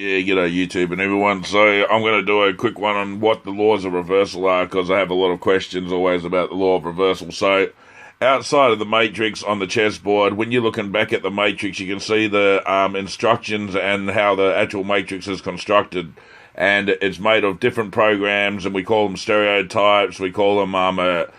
Yeah, g'day YouTube and everyone. So I'm going to do a quick one on what the laws of reversal are, because I have a lot of questions always about the law of reversal. So outside of the matrix on the chessboard, when you're looking back at the matrix, you can see the instructions and how the actual matrix is constructed. And it's made of different programs, and we call them stereotypes, we call them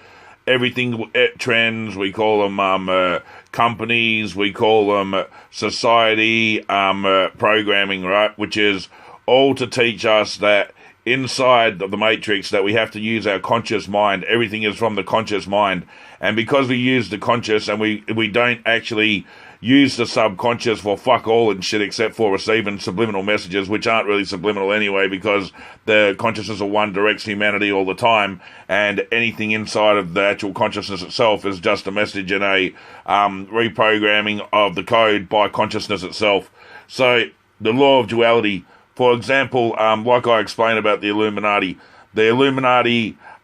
everything trends, we call them companies, we call them society programming, right? Which is all to teach us that inside of the matrix that we have to use our conscious mind. Everything is from the conscious mind. And because we use the conscious and we don't actually use the subconscious for fuck all and shit except for receiving subliminal messages, which aren't really subliminal anyway, because the consciousness of one directs humanity all the time, and anything inside of the actual consciousness itself is just a message and a reprogramming of the code by consciousness itself. So the law of duality, for example, like I explained about the Illuminati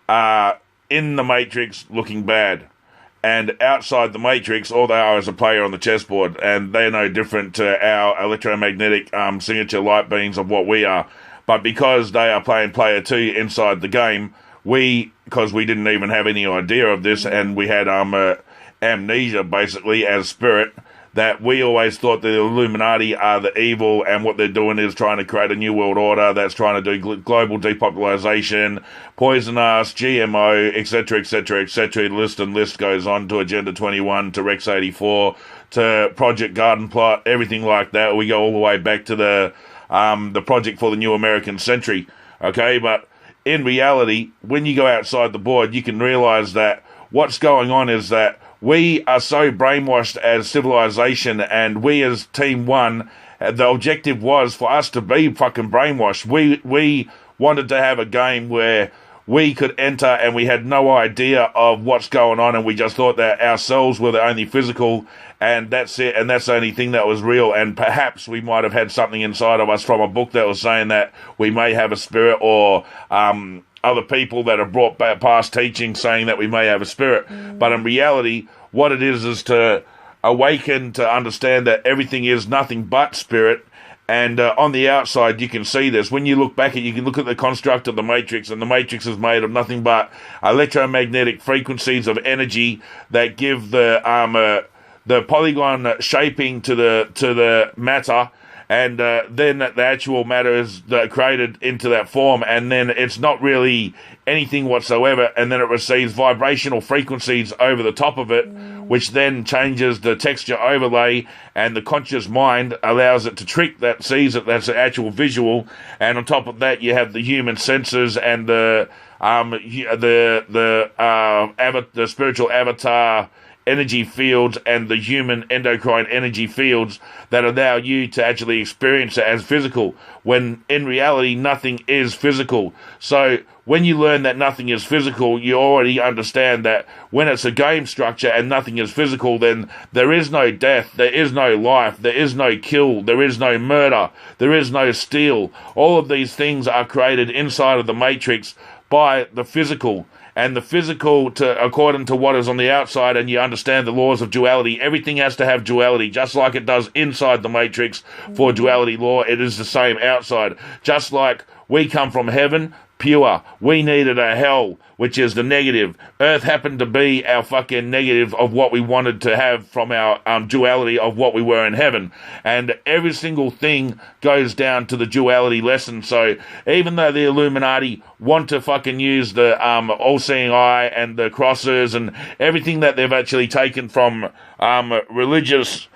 are in the matrix looking bad. And outside the matrix, all they are is a player on the chessboard, and they're no different to our electromagnetic signature light beams of what we are. But because they are playing player 2 inside the game, because we didn't even have any idea of this, and we had amnesia basically as spirit, that we always thought the Illuminati are the evil, and what they're doing is trying to create a new world order that's trying to do global depopulation, poison us, GMO, etc., etc., etc. List goes on to Agenda 21, to Rex 84, to Project Garden Plot, everything like that. We go all the way back to the Project for the New American Century, okay? But in reality, when you go outside the board, you can realize that what's going on is that we are so brainwashed as civilization, and we as Team One, the objective was for us to be fucking brainwashed. We wanted to have a game where we could enter and we had no idea of what's going on, and we just thought that ourselves were the only physical, and that's it, and that's the only thing that was real. And perhaps we might have had something inside of us from a book that was saying that we may have a spirit, or other people that have brought back past teaching saying that we may have a spirit. But in reality, what it is to awaken, to understand that everything is nothing but spirit. And on the outside, you can see this. When you look back you can look at the construct of the matrix, and the matrix is made of nothing but electromagnetic frequencies of energy that give the polygon shaping to the matter. And then the actual matter is created into that form, and then it's not really anything whatsoever, and then it receives vibrational frequencies over the top of it, which then changes the texture overlay, and the conscious mind allows it to trick that, sees it, that's the actual visual, and on top of that you have the human senses and the spiritual avatar energy fields and the human endocrine energy fields that allow you to actually experience it as physical, when in reality nothing is physical. So when you learn that nothing is physical, you already understand that when it's a game structure and nothing is physical, then there is no death, there is no life, there is no kill, there is no murder, there is no steal. All of these things are created inside of the matrix by the physical. And the physical, according to what is on the outside, and you understand the laws of duality, everything has to have duality, just like it does inside the matrix for duality law. It is the same outside. Just like we come from heaven, pure. We needed a hell, which is the negative. Earth happened to be our fucking negative of what we wanted to have from our duality of what we were in heaven. And every single thing goes down to the duality lesson. So even though the Illuminati want to fucking use the all-seeing eye and the crosses and everything that they've actually taken from religious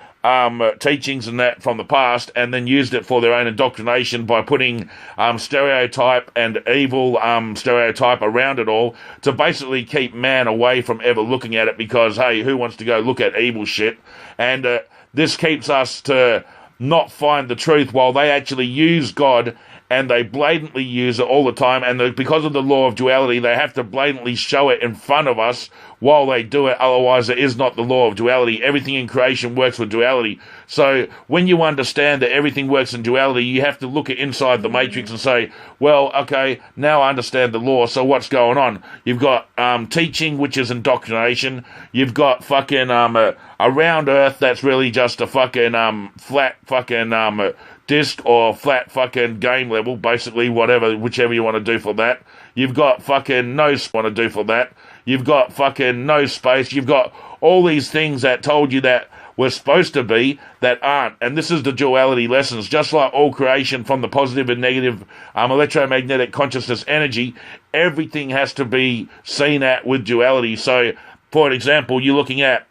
teachings and that from the past, and then used it for their own indoctrination by putting stereotype and evil stereotype around it all, to basically keep man away from ever looking at it, because, hey, who wants to go look at evil shit? And this keeps us to not find the truth, while they actually use God, and they blatantly use it all the time, and because of the law of duality, they have to blatantly show it in front of us while they do it, otherwise it is not the law of duality. Everything in creation works with duality. So when you understand that everything works in duality, you have to look at inside the matrix and say, well, okay, now I understand the law, so what's going on? You've got teaching, which is indoctrination. You've got fucking a round earth that's really just a fucking flat fucking disc or flat fucking game level, basically whichever you want to do for that. You've got fucking no want to do for that. You've got fucking no space. You've got all these things that told you that were supposed to be that aren't. And this is the duality lessons. Just like all creation from the positive and negative electromagnetic consciousness energy, everything has to be seen at with duality. So, for example, you're looking at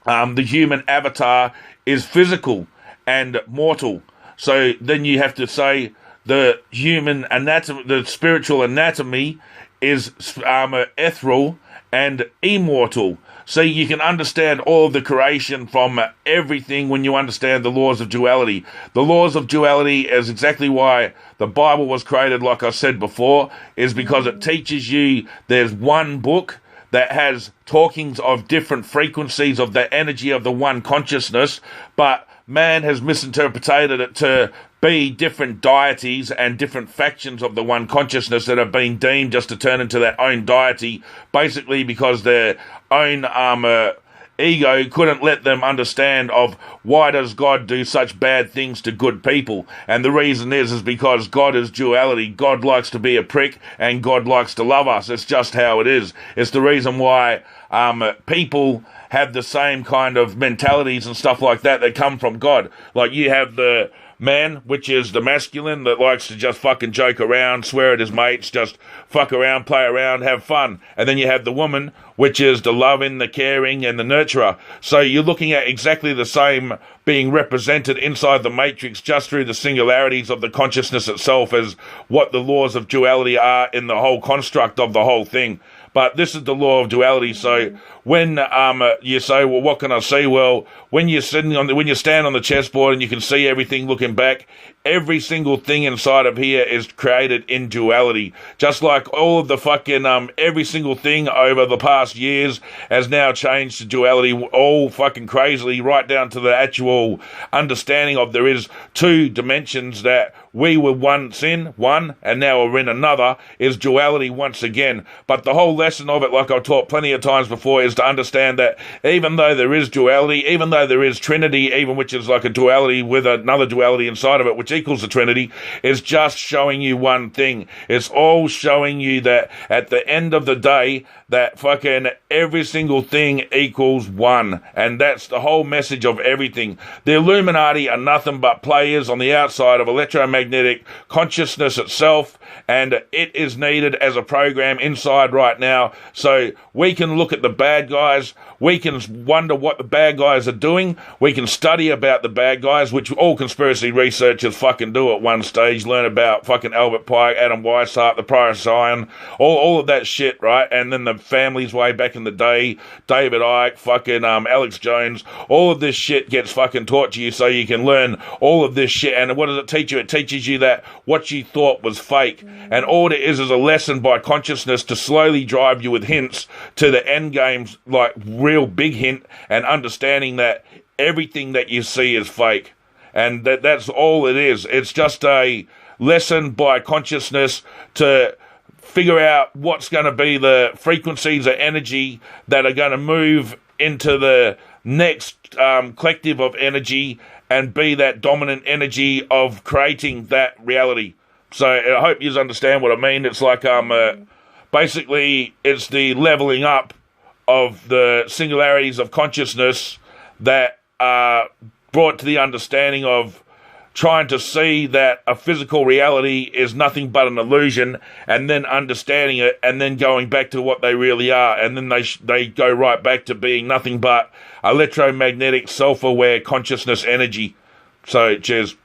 the human avatar is physical and mortal. So then you have to say the human anatomy, the spiritual anatomy is ethereal and immortal. So you can understand all of the creation from everything when you understand the laws of duality. The laws of duality is exactly why the Bible was created, like I said before, is because it teaches you there's one book that has talkings of different frequencies of the energy of the one consciousness, but man has misinterpreted it to be different deities and different factions of the one consciousness that have been deemed just to turn into their own deity, basically because their own ego couldn't let them understand of why does God do such bad things to good people. And the reason is because God is duality. God likes to be a prick and God likes to love us. It's just how it is. It's the reason why people have the same kind of mentalities and stuff like that come from God. Like you have the man, which is the masculine that likes to just fucking joke around, swear at his mates, just fuck around, play around, have fun. And then you have the woman, which is the loving, the caring, and the nurturer. So you're looking at exactly the same being represented inside the matrix just through the singularities of the consciousness itself as what the laws of duality are in the whole construct of the whole thing. But this is the law of duality. So when you say, well, what can I see? Well, when you stand on the chessboard and you can see everything looking back, every single thing inside of here is created in duality. Just like all of the fucking every single thing over the past years has now changed to duality, all fucking crazily, right down to the actual understanding of there is two dimensions that we were once in one and now we're in another, is duality once again. But the whole lesson of it, like I've taught plenty of times before, is to understand that even though there is duality, even though there is Trinity, even which is like a duality with another duality inside of it, which equals the Trinity, is just showing you one thing. It's all showing you that at the end of the day, that fucking every single thing equals one. And that's the whole message of everything. The Illuminati are nothing but players on the outside of electromagnetic consciousness itself, and it is needed as a program inside right now. So we can look at the bad guys, we can wonder what the bad guys are doing, we can study about the bad guys, which all conspiracy researchers fucking do at one stage, learn about fucking Albert Pike, Adam Weishaupt, the Procyon, all of that shit, right? And then the families way back in the day, David Icke, fucking Alex Jones, all of this shit gets fucking taught to you so you can learn all of this shit. And what does it teach you? It teaches you that what you thought was fake. And all it is a lesson by consciousness to slowly drive you with hints to the end games, like real big hint, and understanding that everything that you see is fake. And that's all it is. It's just a lesson by consciousness to figure out what's going to be the frequencies of energy that are going to move into the next collective of energy and be that dominant energy of creating that reality. So I hope you understand what I mean. It's like basically it's the leveling up of the singularities of consciousness that are brought to the understanding of trying to see that a physical reality is nothing but an illusion, and then understanding it, and then going back to what they really are, and then they go right back to being nothing but electromagnetic, self-aware consciousness energy. So, cheers.